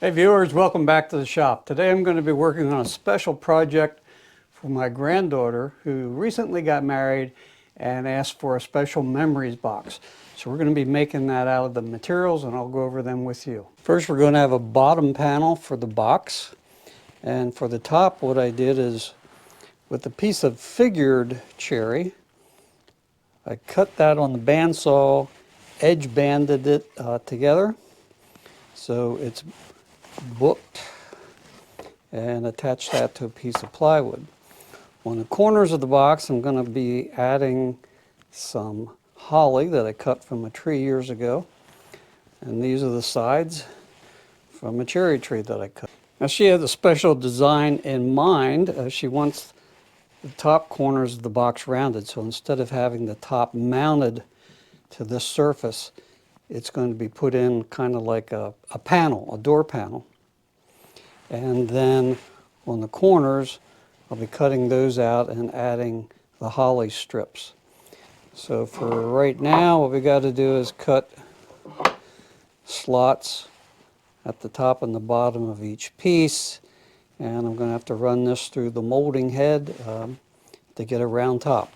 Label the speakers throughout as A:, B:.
A: Hey viewers, welcome back to the shop. Today I'm going to be working on a special project for my granddaughter who recently got married and asked for a special memories box. So we're going to be making that out of the materials and I'll go over them with you. First we're going to have a bottom panel for the box, and for the top what I did is with a piece of figured cherry, I cut that on the bandsaw, edge banded it together so it's booked, and attach that to a piece of plywood. On the corners of the box I'm going to be adding some holly that I cut from a tree years ago, and these are the sides from a cherry tree that I cut. Now she has a special design in mind. She wants the top corners of the box rounded, so instead of having the top mounted to this surface, it's going to be put in kind of like a panel, a door panel. And then on the corners, I'll be cutting those out and adding the holly strips. So for right now, what we got to do is cut slots at the top and the bottom of each piece. And I'm going to have to run this through the molding head to get a round top.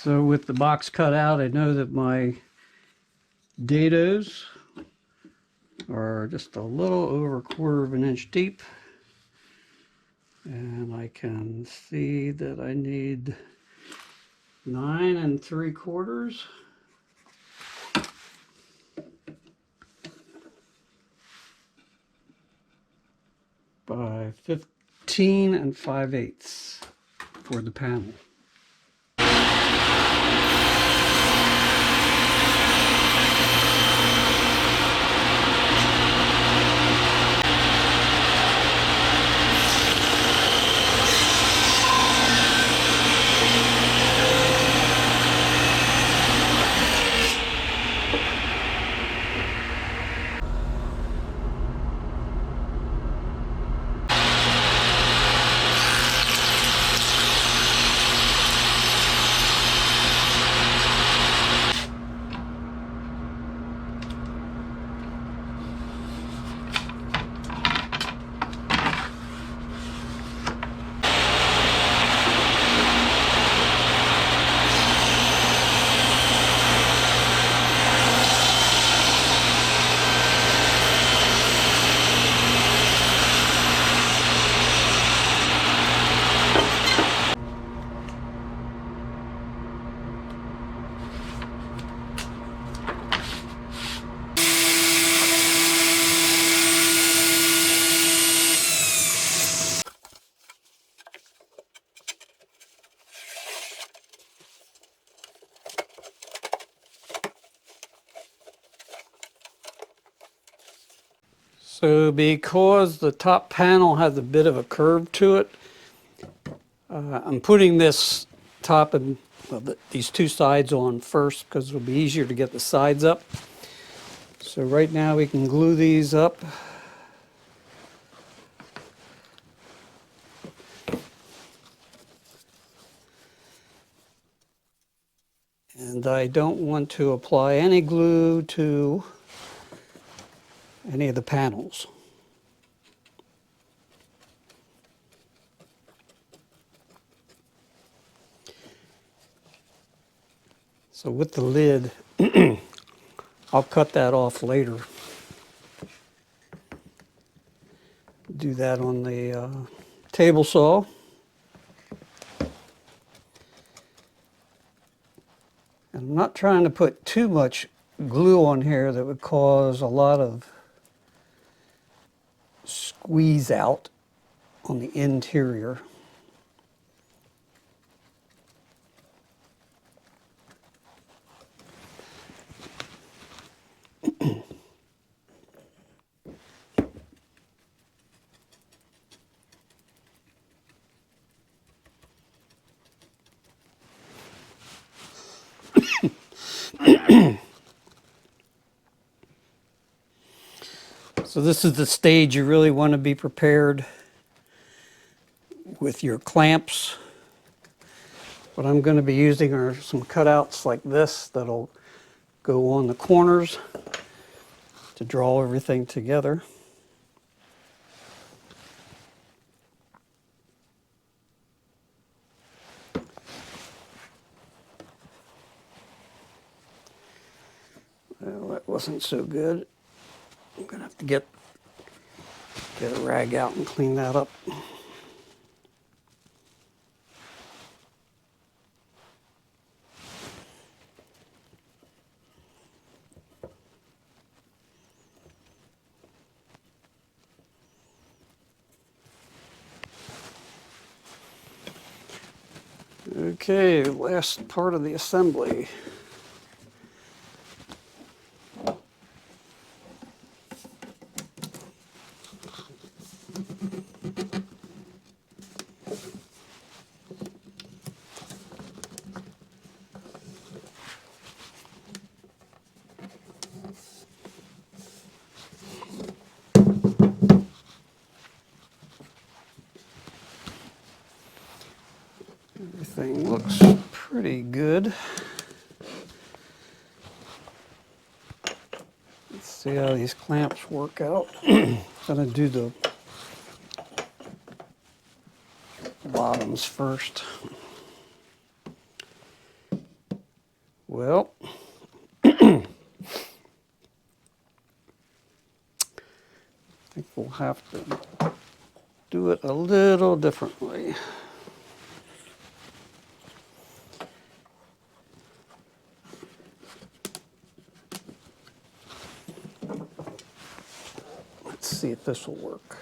A: So with the box cut out, I know that my dados are just a little over 1/4 of an inch deep. And I can see that I need 9 3/4 by 15 5/8 for the panel. So because the top panel has a bit of a curve to it, I'm putting this top and these two sides on first because it'll be easier to get the sides up. So right now we can glue these up. And I don't want to apply any glue to any of the panels. So with the lid, I'll cut that off later. Do that on the table saw. I'm not trying to put too much glue on here that would cause a lot of squeeze out on the interior. So this is the stage you really want to be prepared with your clamps. What I'm going to be using are some cutouts like this that'll go on the corners to draw everything together. Well, that wasn't so good. I'm going to have to get a rag out and clean that up. Okay, last part of the assembly. Everything looks pretty good. Let's see how these clamps work out. Gonna do the bottoms first. Well, I think we'll have to do it a little differently. Let's see if this will work.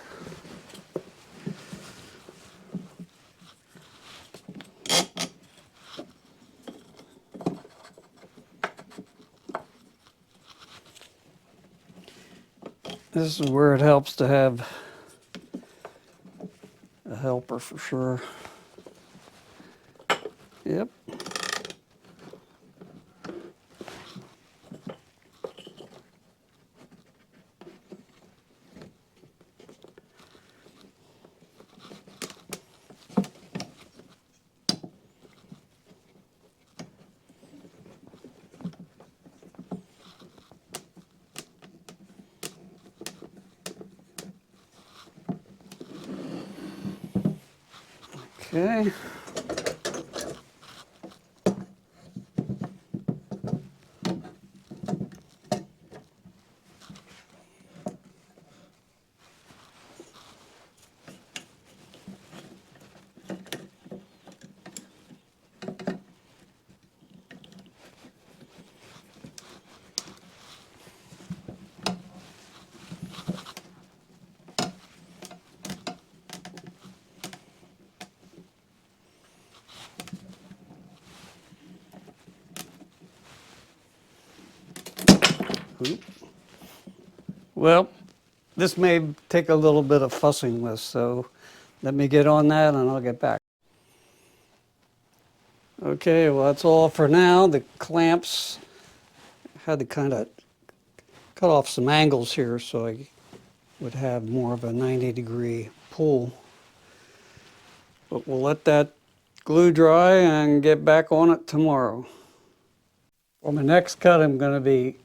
A: This is where it helps to have a helper for sure. Yep. Okay. Well, this may take a little bit of fussing with, so let me get on that and I'll get back. Okay, well that's all for now. The clamps, had to kind of cut off some angles here so I would have more of a 90-degree pull. But we'll let that glue dry and get back on it tomorrow. For my next cut, I'm going to be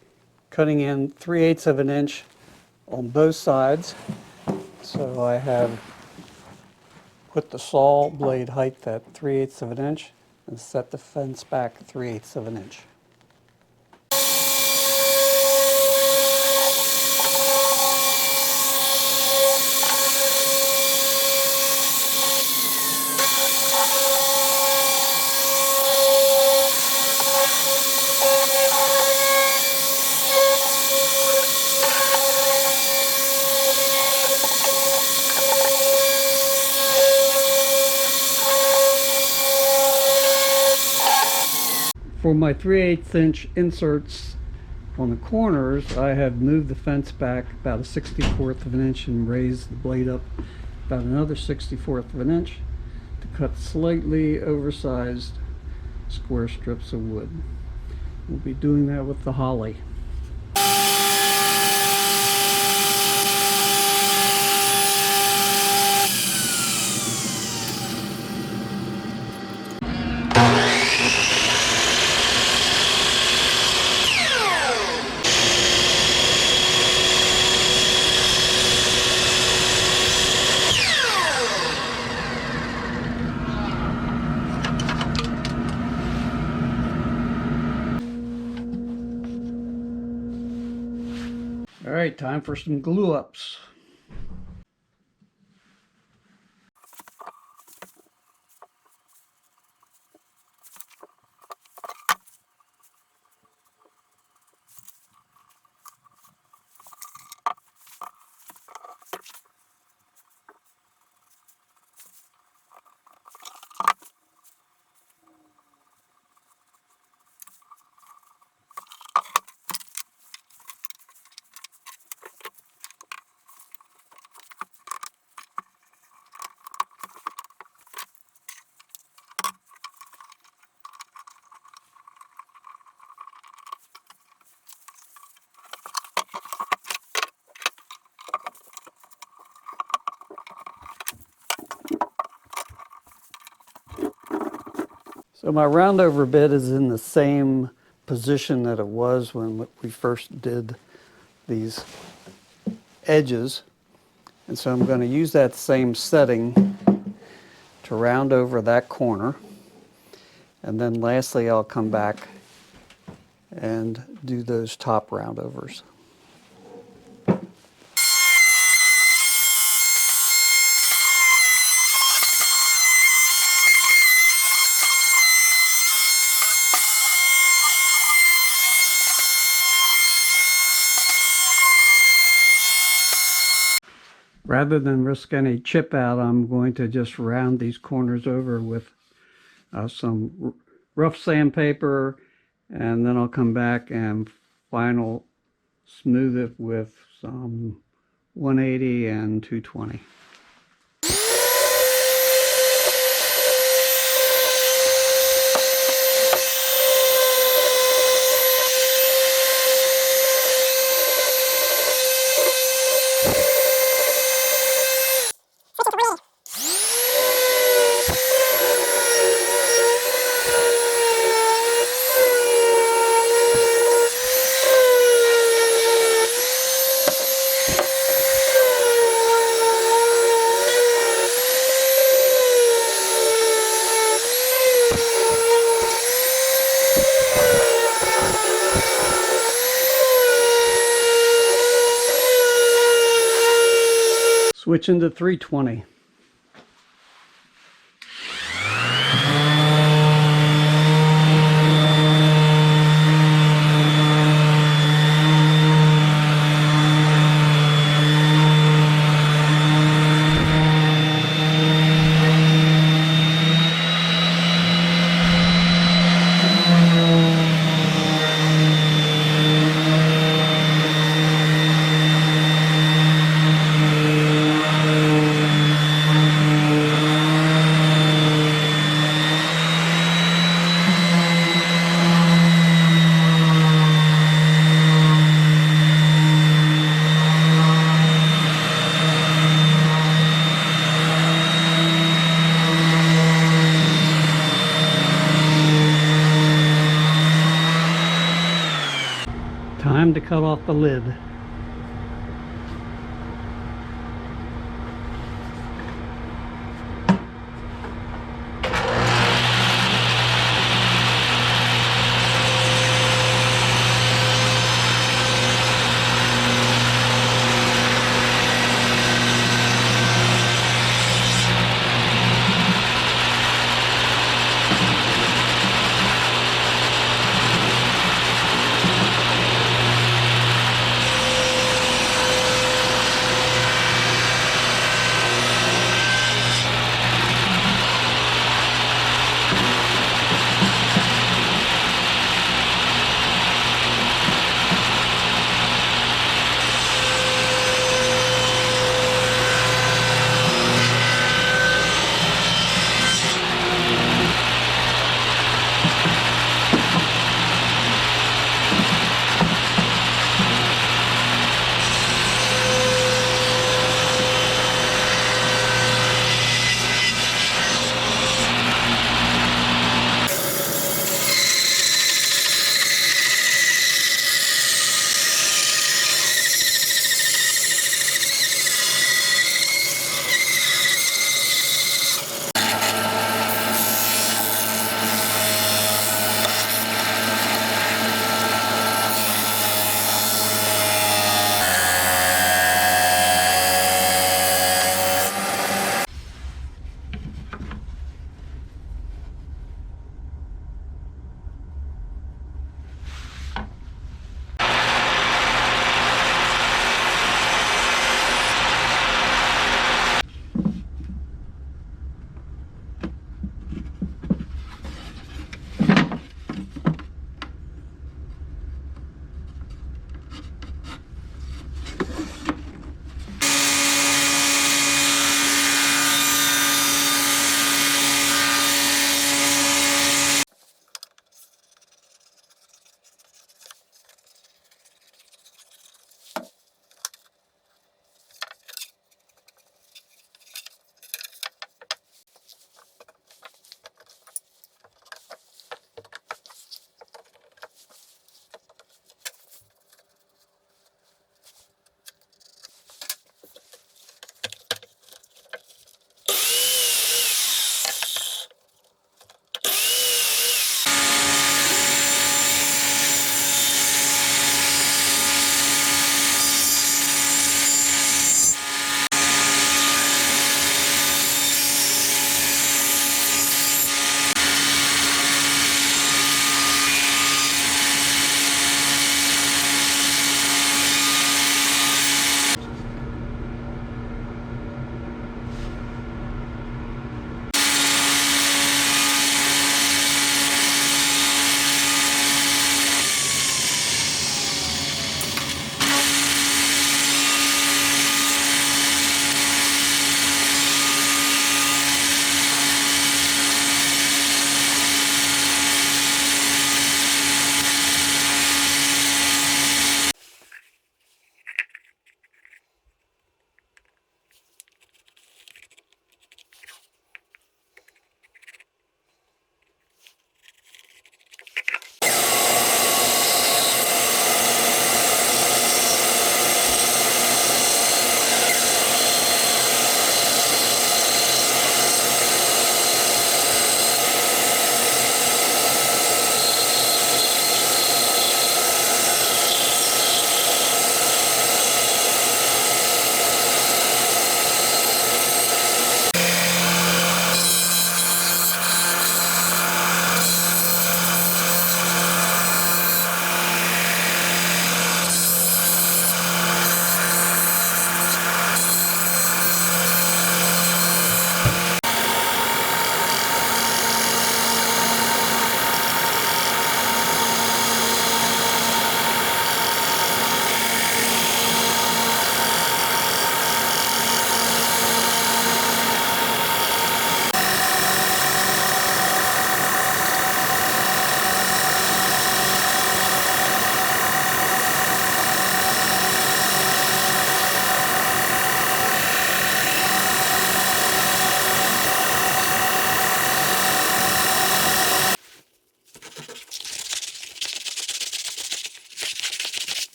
A: cutting in 3/8 of an inch on both sides. So I have put the saw blade height at 3/8 of an inch and set the fence back 3/8 of an inch. For my 3/8 inch inserts on the corners, I have moved the fence back about a 64th of an inch and raised the blade up about another 64th of an inch to cut slightly oversized square strips of wood. We'll be doing that with the holly. All right, time for some glue ups. So my roundover bit is in the same position that it was when we first did these edges. And so I'm going to use that same setting to round over that corner. And then lastly, I'll come back and do those top roundovers. Rather than risk any chip out, I'm going to just round these corners over with some rough sandpaper, and then I'll come back and final smooth it with some 180 and 220. Switch into 320. the lid.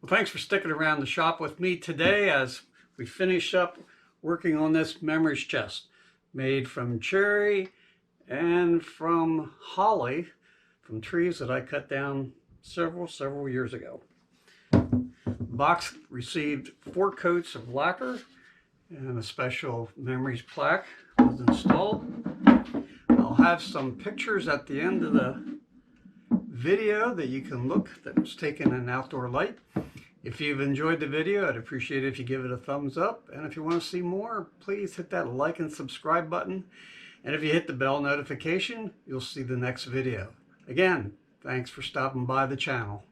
A: Well, thanks for sticking around the shop with me today as we finish up working on this memories chest made from cherry and from holly from trees that I cut down several years ago. The box received 4 coats of lacquer and a special memories plaque was installed. I'll have some pictures at the end of the video that you can look that was taken in outdoor light. If you've enjoyed the video, I'd appreciate it if you give it a thumbs up. And if you want to see more, please hit that like and subscribe button. And if you hit the bell notification, you'll see the next video. Again, thanks for stopping by the channel.